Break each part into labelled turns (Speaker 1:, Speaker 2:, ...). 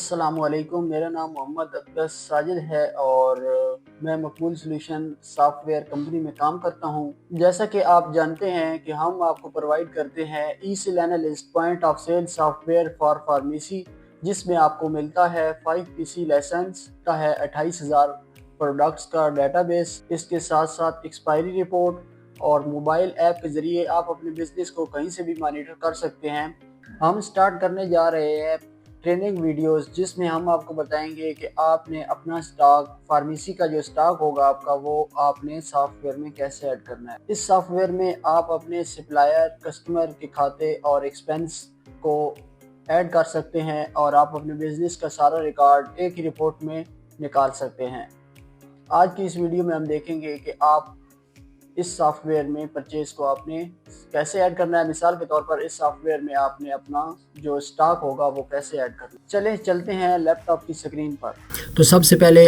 Speaker 1: अस्सलामुअलैकुम, मेरा नाम मोहम्मद अब्बास साजिद है और मैं मकबूल सॉल्यूशन सॉफ्टवेयर कंपनी में काम करता हूं। जैसा कि आप जानते हैं कि हम आपको प्रोवाइड करते हैं esale analyst point of sale software for pharmacy, जिसमें आपको मिलता है 5 पीसी लाइसेंस का है 28,000 प्रोडक्ट्स का डेटाबेस। इसके साथ साथ एक्सपायरी रिपोर्ट और मोबाइल ऐप के ज़रिए आप अपने बिजनेस को कहीं से भी मॉनिटर कर सकते हैं। हम स्टार्ट करने जा रहे हैं ट्रेनिंग वीडियोस, जिसमें हम आपको बताएंगे कि आपने अपना स्टॉक फार्मेसी का जो स्टॉक होगा आपका, वो आपने सॉफ्टवेयर में कैसे ऐड करना है। इस सॉफ्टवेयर में आप अपने सप्लायर, कस्टमर के खाते और एक्सपेंस को ऐड कर सकते हैं और आप अपने बिजनेस का सारा रिकॉर्ड एक ही रिपोर्ट में निकाल सकते हैं। आज की इस वीडियो में हम देखेंगे कि आप इस सॉफ्टवेयर में परचेज को आपने कैसे ऐड करना है। मिसाल के तौर पर इस सॉफ्टवेयर में आपने अपना जो स्टॉक होगा वो कैसे ऐड करना है। चलते हैं लैपटॉप की स्क्रीन पर।
Speaker 2: तो सबसे पहले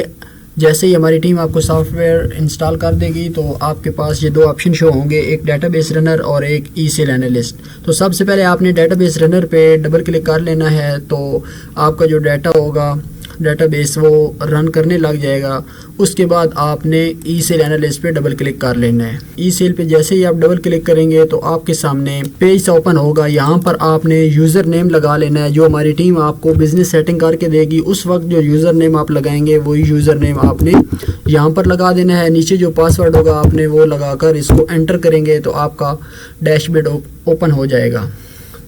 Speaker 2: जैसे ही हमारी टीम आपको सॉफ्टवेयर इंस्टॉल कर देगी तो आपके पास ये दो ऑप्शन शो होंगे, एक डेटाबेस रनर और एक ई-सेल एनालिस्ट। तो सबसे पहले आपने डेटाबेस रनर पे डबल क्लिक कर लेना है, तो आपका जो डाटा होगा डेटाबेस वो रन करने लग जाएगा। उसके बाद आपने ई-सेल एनालिस्ट पे डबल क्लिक कर लेना है। ई-सेल पे जैसे ही आप डबल क्लिक करेंगे तो आपके सामने पेज ओपन होगा। यहाँ पर आपने यूज़र नेम लगा लेना है, जो हमारी टीम आपको बिजनेस सेटिंग करके देगी। उस वक्त जो यूज़र नेम आप लगाएंगे वही यूज़र नेम आपने यहाँ पर लगा देना है। नीचे जो पासवर्ड होगा आपने वो लगाकर इसको एंटर करेंगे तो आपका डैशबोर्ड ओपन हो जाएगा।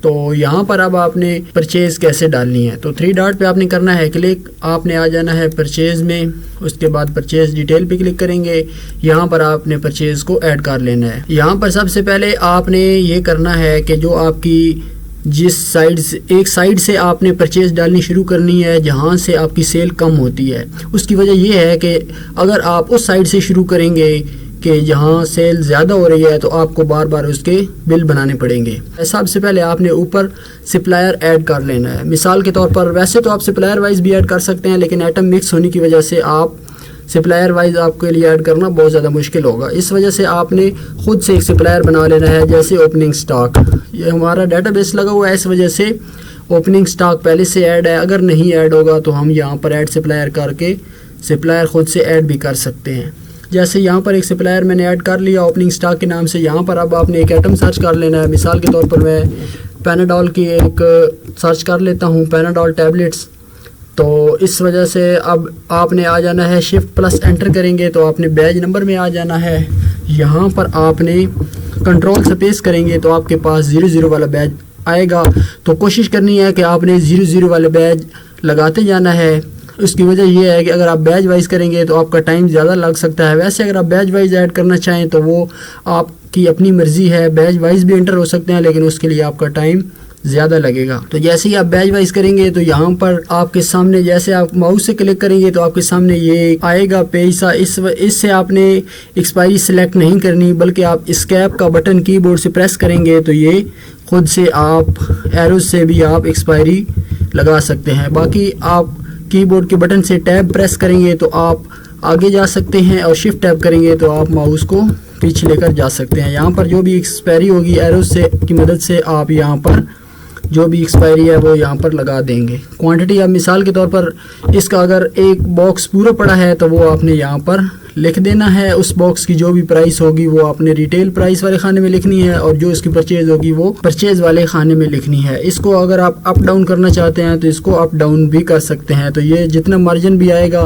Speaker 2: तो यहाँ पर अब आपने परचेज़ कैसे डालनी है, तो 3 डॉट पे आपने करना है क्लिक। आपने आ जाना है परचेज़ में, उसके बाद परचेज़ डिटेल पे क्लिक करेंगे। यहाँ पर आपने परचेज़ को ऐड कर लेना है। यहाँ पर सबसे पहले आपने ये करना है कि जो आपकी जिस साइड से एक साइड से आपने परचेज़ डालनी शुरू करनी है जहाँ से आपकी सेल कम होती है। उसकी वजह ये है कि अगर आप उस साइड से शुरू करेंगे कि जहाँ सेल ज़्यादा हो रही है तो आपको बार बार उसके बिल बनाने पड़ेंगे। सबसे पहले आपने ऊपर सप्लायर ऐड कर लेना है। मिसाल के तौर पर वैसे तो आप सप्लायर वाइज भी ऐड कर सकते हैं, लेकिन आइटम मिक्स होने की वजह से आप सप्लायर वाइज आपके लिए ऐड करना बहुत ज़्यादा मुश्किल होगा। इस वजह से आपने ख़ुद से एक सप्लायर बना लेना है। जैसे ओपनिंग स्टॉक, ये हमारा डेटाबेस लगा हुआ है, इस वजह से ओपनिंग स्टॉक पहले से ऐड है। अगर नहीं ऐड होगा तो हम यहाँ पर ऐड सप्लायर करके सप्लायर ख़ुद से ऐड भी कर सकते हैं। जैसे यहाँ पर एक सप्लायर मैंने ऐड कर लिया ओपनिंग स्टॉक के नाम से। यहाँ पर अब आपने एक आइटम सर्च कर लेना है। मिसाल के तौर पर मैं पैनाडोल की एक सर्च कर लेता हूँ, पैनाडोल टैबलेट्स। तो इस वजह से अब आपने आ जाना है, शिफ्ट प्लस एंटर करेंगे तो आपने बैच नंबर में आ जाना है। यहाँ पर आपने कंट्रोल स्पेस करेंगे तो आपके पास 00 वाला बैच आएगा। तो कोशिश करनी है कि आपने 00 वाला बैच लगाते जाना है। उसकी वजह यह है कि अगर आप बैच वाइज करेंगे तो आपका टाइम ज़्यादा लग सकता है। वैसे अगर आप बैच वाइज ऐड करना चाहें तो वो आपकी अपनी मर्ज़ी है, बैच वाइज भी एंटर हो सकते हैं, लेकिन उसके लिए आपका टाइम ज़्यादा लगेगा। तो जैसे ही आप बैच वाइज करेंगे तो यहाँ पर आपके सामने जैसे आप माउस से क्लिक करेंगे तो आपके सामने ये आएगा पेज सा। इससे आपने एक्सपायरी सेलेक्ट नहीं करनी, बल्कि आप एस्केप का बटन कीबोर्ड से प्रेस करेंगे तो ये खुद से आप एरोज से भी आप एक्सपायरी लगा सकते हैं। बाकी आप कीबोर्ड के बटन से टैब प्रेस करेंगे तो आप आगे जा सकते हैं और शिफ्ट टैब करेंगे तो आप माउस को पीछे लेकर जा सकते हैं। यहाँ पर जो भी एक्सपायरी होगी एरोज से की मदद से आप यहाँ पर जो भी एक्सपायरी है वो यहाँ पर लगा देंगे। क्वांटिटी अब मिसाल के तौर पर इसका अगर एक बॉक्स पूरा पड़ा है तो वो आपने यहाँ पर लिख देना है। उस बॉक्स की जो भी प्राइस होगी वो आपने रिटेल प्राइस वाले खाने में लिखनी है और जो इसकी परचेज होगी वो परचेज वाले खाने में लिखनी है। इसको अगर आप अप डाउन करना चाहते हैं तो इसको अप डाउन भी कर सकते हैं। तो ये जितना मार्जिन भी आएगा,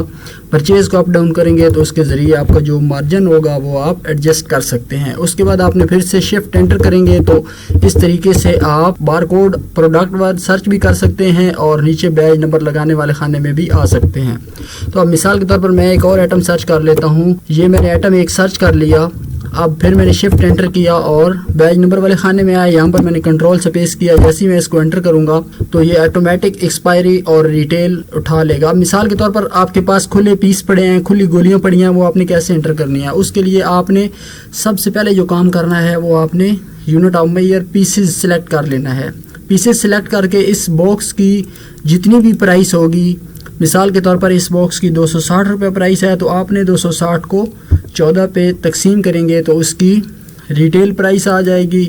Speaker 2: परचेज को अप डाउन करेंगे तो उसके ज़रिए आपका जो मार्जिन होगा वो आप एडजस्ट कर सकते हैं। उसके बाद आपने फिर से शिफ्ट एंटर करेंगे तो इस तरीके से आप बारकोड प्रोडक्ट वर्ड सर्च भी कर सकते हैं और नीचे बैच नंबर लगाने वाले खाने में भी आ सकते हैं। तो अब मिसाल के तौर पर मैं एक और आइटम सर्च कर लेता हूँ। ये मैंने आइटम एक सर्च कर लिया। अब फिर मैंने शिफ्ट एंटर किया और बैच नंबर वाले खाने में आया। यहाँ पर मैंने कंट्रोल स्पेस किया। जैसे ही मैं इसको एंटर करूँगा तो ये ऑटोमेटिक एक्सपायरी और रिटेल उठा लेगा। मिसाल के तौर पर आपके पास खुले पीस पड़े हैं, खुली गोलियाँ पड़ी हैं, वो आपने कैसे एंटर करनी है। उसके लिए आपने सबसे पहले जो काम करना है वो आपने unit of measure pieces select कर लेना है। पीसेस सिलेक्ट करके इस बॉक्स की जितनी भी प्राइस होगी, मिसाल के तौर पर इस बॉक्स की 260 रुपये प्राइस है तो आपने 260 को 14 पे तकसीम करेंगे तो उसकी रिटेल प्राइस आ जाएगी।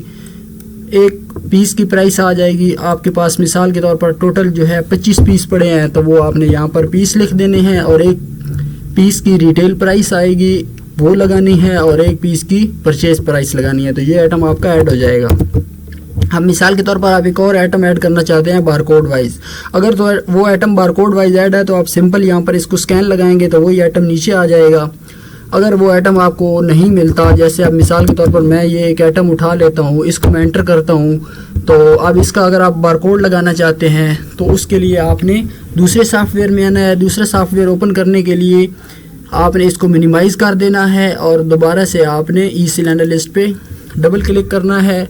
Speaker 2: एक पीस की प्राइस आ जाएगी। आपके पास मिसाल के तौर पर टोटल जो है 25 पीस पड़े हैं, तो वो आपने यहाँ पर पीस लिख देने हैं और एक पीस की रिटेल प्राइस आएगी वो लगानी है और एक पीस की परचेज प्राइस लगानी है। तो ये आइटम आपका ऐड हो जाएगा। हम मिसाल के तौर पर आप एक और आइटम ऐड करना चाहते हैं बारकोड वाइज। अगर तो वो आइटम बारकोड वाइज ऐड है तो आप सिंपल यहाँ पर इसको स्कैन लगाएंगे तो वही आइटम नीचे आ जाएगा। अगर वो आइटम आपको नहीं मिलता, जैसे अब मिसाल के तौर पर मैं ये एक आइटम उठा लेता हूँ, इसको मैं एंटर करता हूँ, तो अब इसका अगर आप बारकोड लगाना चाहते हैं तो उसके लिए आपने दूसरे सॉफ्टवेयर में आना है। दूसरा सॉफ्टवेयर ओपन करने के लिए आपने इसको मिनिमाइज़ कर देना है और दोबारा से आपने ई सेल एनालिस्ट पे डबल क्लिक करना है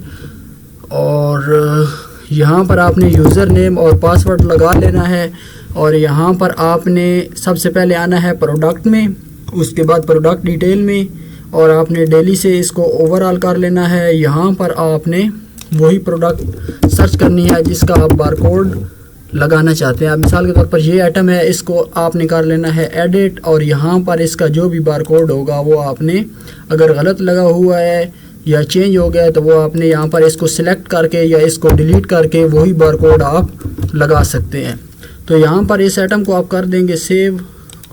Speaker 2: और यहाँ पर आपने यूज़र नेम और पासवर्ड लगा लेना है और यहाँ पर आपने सबसे पहले आना है प्रोडक्ट में, उसके बाद प्रोडक्ट डिटेल में और आपने डेली से इसको ओवरऑल कर लेना है। यहाँ पर आपने वही प्रोडक्ट सर्च करनी है जिसका आप बारकोड लगाना चाहते हैं। अब मिसाल के तौर पर ये आइटम है, इसको आपने कर लेना है एडिट और यहाँ पर इसका जो भी बारकोड होगा वो आपने, अगर गलत लगा हुआ है या चेंज हो गया है तो वो आपने यहाँ पर इसको सिलेक्ट करके या इसको डिलीट करके वही बारकोड आप लगा सकते हैं। तो यहाँ पर इस आइटम को आप कर देंगे सेव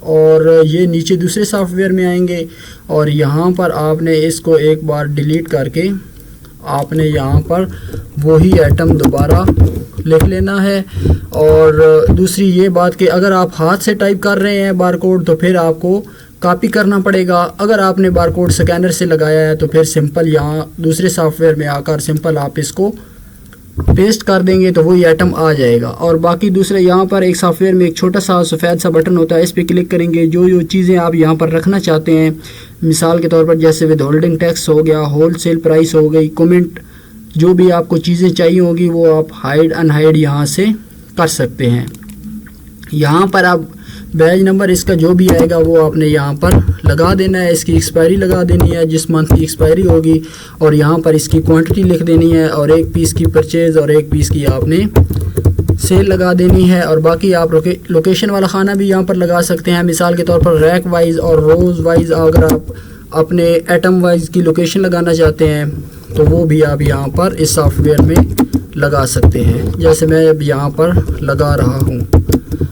Speaker 2: और ये नीचे दूसरे सॉफ्टवेयर में आएंगे और यहाँ पर आपने इसको एक बार डिलीट करके आपने यहाँ पर वही आइटम दोबारा लिख लेना है। और दूसरी ये बात कि अगर आप हाथ से टाइप कर रहे हैं बारकोड तो फिर आपको कॉपी करना पड़ेगा। अगर आपने बारकोड स्कैनर से लगाया है तो फिर सिंपल यहाँ दूसरे सॉफ्टवेयर में आकर सिंपल आप इसको पेस्ट कर देंगे तो वही आइटम आ जाएगा। और बाकी दूसरे यहाँ पर एक सॉफ्टवेयर में एक छोटा सा सफ़ेद सा बटन होता है, इस पर क्लिक करेंगे। जो चीज़ें आप यहाँ पर रखना चाहते हैं, मिसाल के तौर पर जैसे विद होल्डिंग टैक्स हो गया, होलसेल प्राइस हो गई, कमेंट, जो भी आपको चीज़ें चाहिए होगी वो आप हाइड अनहाइड यहाँ से कर सकते हैं। यहाँ पर आप बैच नंबर इसका जो भी आएगा वो आपने यहाँ पर लगा देना है। इसकी एक्सपायरी लगा देनी है जिस मंथ की एक्सपायरी होगी और यहाँ पर इसकी क्वांटिटी लिख देनी है और एक पीस की परचेज और एक पीस की आपने सेल लगा देनी है। और बाकी आप लोकेशन वाला खाना भी यहाँ पर लगा सकते हैं। मिसाल के तौर पर रैक वाइज और रोज़ वाइज अगर आप अपने एटम वाइज की लोकेशन लगाना चाहते हैं तो वो भी आप यहाँ पर इस सॉफ्टवेयर में लगा सकते हैं, जैसे मैं अब यहाँ पर लगा रहा हूँ।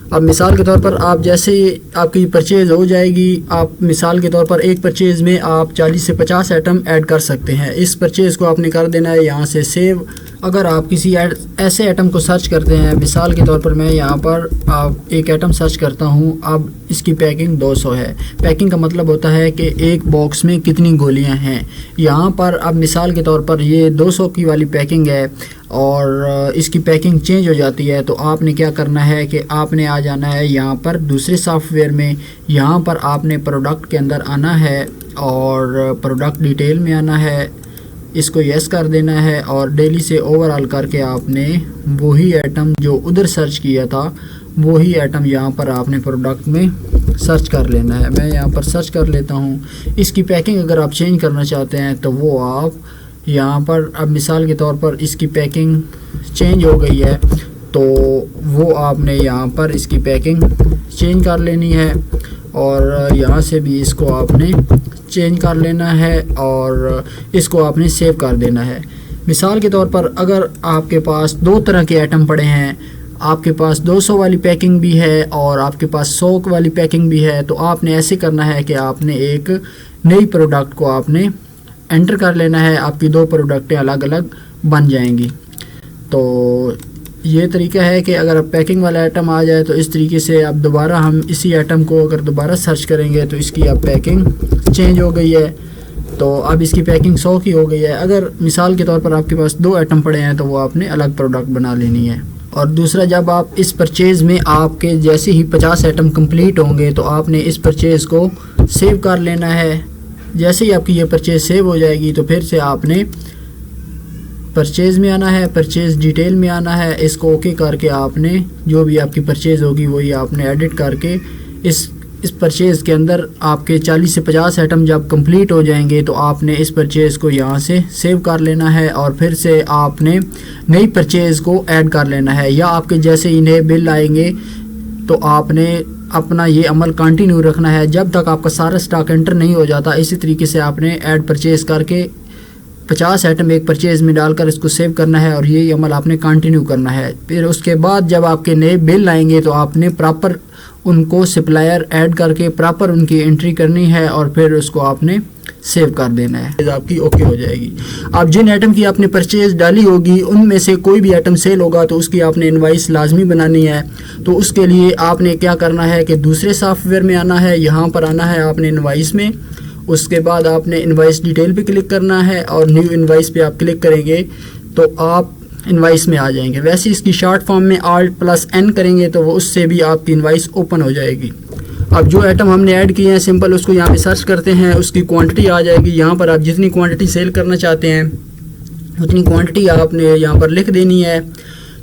Speaker 2: अब मिसाल के तौर पर आप जैसे आपकी परचेज़ हो जाएगी, आप मिसाल के तौर पर एक परचेज़ में आप 40 से 50 आइटम ऐड कर सकते हैं। इस परचेज़ को आपने कर देना है यहाँ से सेव। अगर आप किसी ऐसे आइटम को सर्च करते हैं, मिसाल के तौर पर मैं यहाँ पर आप एक आइटम सर्च करता हूँ, अब इसकी पैकिंग 200 है। पैकिंग का मतलब होता है कि एक बॉक्स में कितनी गोलियाँ हैं। यहाँ पर अब मिसाल के तौर पर ये 200 की वाली पैकिंग है और इसकी पैकिंग चेंज हो जाती है, तो आपने क्या करना है कि आपने आ जाना है यहाँ पर दूसरे सॉफ्टवेयर में। यहाँ पर आपने प्रोडक्ट के अंदर आना है और प्रोडक्ट डिटेल में आना है, इसको यस कर देना है और डेली से ओवरऑल करके आपने वही आइटम जो उधर सर्च किया था वही आइटम यहाँ पर आपने प्रोडक्ट में सर्च कर लेना है। मैं यहाँ पर सर्च कर लेता हूँ। इसकी पैकिंग अगर आप चेंज करना चाहते हैं तो वो आप यहाँ पर, अब मिसाल के तौर पर इसकी पैकिंग चेंज हो गई है तो वो आपने यहाँ पर इसकी पैकिंग चेंज कर लेनी है और यहाँ से भी इसको आपने चेंज कर लेना है और इसको आपने सेव कर देना है। मिसाल के तौर पर अगर आपके पास दो तरह के आइटम पड़े हैं, आपके पास 200 वाली पैकिंग भी है और आपके पास 100 वाली पैकिंग भी है, तो आपने ऐसे करना है कि आपने एक नई प्रोडक्ट को आपने एंटर कर लेना है। आपकी दो प्रोडक्टें अलग अलग बन जाएंगी। तो ये तरीका है कि अगर आप पैकिंग वाला आइटम आ जाए तो इस तरीके से अब दोबारा हम इसी आइटम को अगर दोबारा सर्च करेंगे तो इसकी अब पैकिंग चेंज हो गई है, तो अब इसकी पैकिंग 100 की हो गई है। अगर मिसाल के तौर पर आपके पास दो आइटम पड़े हैं तो वो आपने अलग प्रोडक्ट बना लेनी है। और दूसरा, जब आप इस परचेज़ में आपके जैसे ही 50 आइटम कंप्लीट होंगे तो आपने इस परचेज़ को सेव कर लेना है। जैसे ही आपकी ये परचेज़ सेव हो जाएगी तो फिर से आपने परचेज़ में आना है, परचेज़ डिटेल में आना है, इसको ओके करके आपने जो भी आपकी परचेज़ होगी वही आपने एडिट करके इस परचेज़ के अंदर आपके 40 से 50 आइटम जब कंप्लीट हो जाएंगे तो आपने इस परचेज़ को यहाँ से सेव कर लेना है और फिर से आपने नई परचेज़ को ऐड कर लेना है। या आपके जैसे ही नए बिल आएंगे तो आपने अपना ये अमल कंटिन्यू रखना है जब तक आपका सारा स्टॉक एंटर नहीं हो जाता। इसी तरीके से आपने ऐड परचेज़ करके 50 आइटम एक परचेज़ में डालकर इसको सेव करना है और यही अमल आपने कंटिन्यू करना है। फिर उसके बाद जब आपके नए बिल आएंगे तो आपने प्रॉपर उनको सप्लायर ऐड करके प्रॉपर उनकी एंट्री करनी है और फिर उसको आपने सेव कर देना है, आपकी ओके हो जाएगी। आप जिन आइटम की आपने परचेज डाली होगी उनमें से कोई भी आइटम सेल होगा तो उसकी आपने इनवाइस लाजमी बनानी है। तो उसके लिए आपने क्या करना है कि दूसरे सॉफ्टवेयर में आना है, यहाँ पर आना है आपने इनवाइस में, उसके बाद आपने इनवाइस डिटेल पे क्लिक करना है और न्यू इनवाइस पे आप क्लिक करेंगे तो आप इनवाइस में आ जाएंगे। वैसे इसकी शॉर्ट फॉर्म में Alt+N करेंगे तो वो उससे भी आपकी इनवाइस ओपन हो जाएगी। अब जो आइटम हमने ऐड किए हैं सिंपल उसको यहाँ पे सर्च करते हैं, उसकी क्वांटिटी आ जाएगी। यहाँ पर आप जितनी क्वांटिटी सेल करना चाहते हैं उतनी क्वांटिटी आपने यहाँ पर लिख देनी है।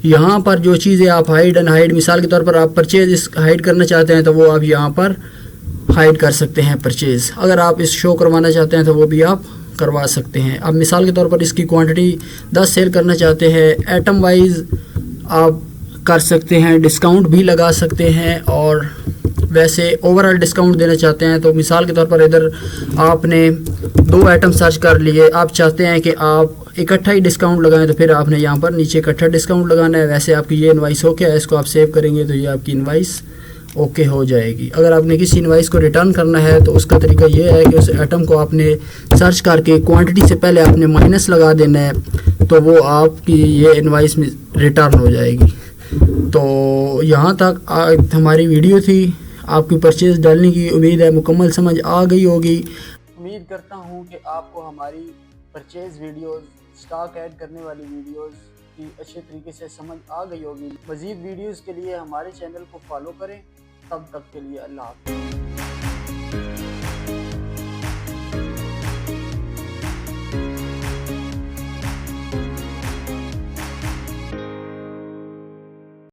Speaker 2: यहाँ पर जो चीज़ें आप हाइड एंड हाइड, मिसाल के तौर पर आप परचेज हाइड करना चाहते हैं तो वो आप यहाँ पर हाइड कर सकते हैं परचेज़। अगर आप इस शो करवाना चाहते हैं तो वो भी आप करवा सकते हैं। अब मिसाल के तौर पर इसकी क्वांटिटी 10 सेल करना चाहते हैं, आइटम वाइज आप कर सकते हैं, डिस्काउंट भी लगा सकते हैं और वैसे ओवरऑल डिस्काउंट देना चाहते हैं तो मिसाल के तौर पर इधर आपने 2 आइटम सर्च कर लिए, आप चाहते हैं कि आप इकट्ठा ही डिस्काउंट लगाएं तो फिर आपने यहाँ पर नीचे इकट्ठा डिस्काउंट लगाना है। वैसे आपकी ये इनवाइस ओके है, इसको आप सेव करेंगे तो ये आपकी इनवाइस ओके हो जाएगी। अगर आपने किसी इनवाइस को रिटर्न करना है तो उसका तरीका ये है कि उस आइटम को आपने सर्च करके क्वांटिटी से पहले आपने माइनस लगा देना है तो वो आपकी ये इनवाइस में रिटर्न हो जाएगी। तो यहाँ तक हमारी वीडियो थी। आपकी परचेज़ डालने की उम्मीद है मुकम्मल समझ आ गई होगी।
Speaker 1: उम्मीद करता हूँ कि आपको हमारी परचेज़ वीडियोस, स्टॉक ऐड करने वाली वीडियोस की अच्छे तरीके से समझ आ गई होगी। मज़ीद वीडियोस के लिए हमारे चैनल को फॉलो करें। तब तक के लिए अल्लाह हाफ़िज़।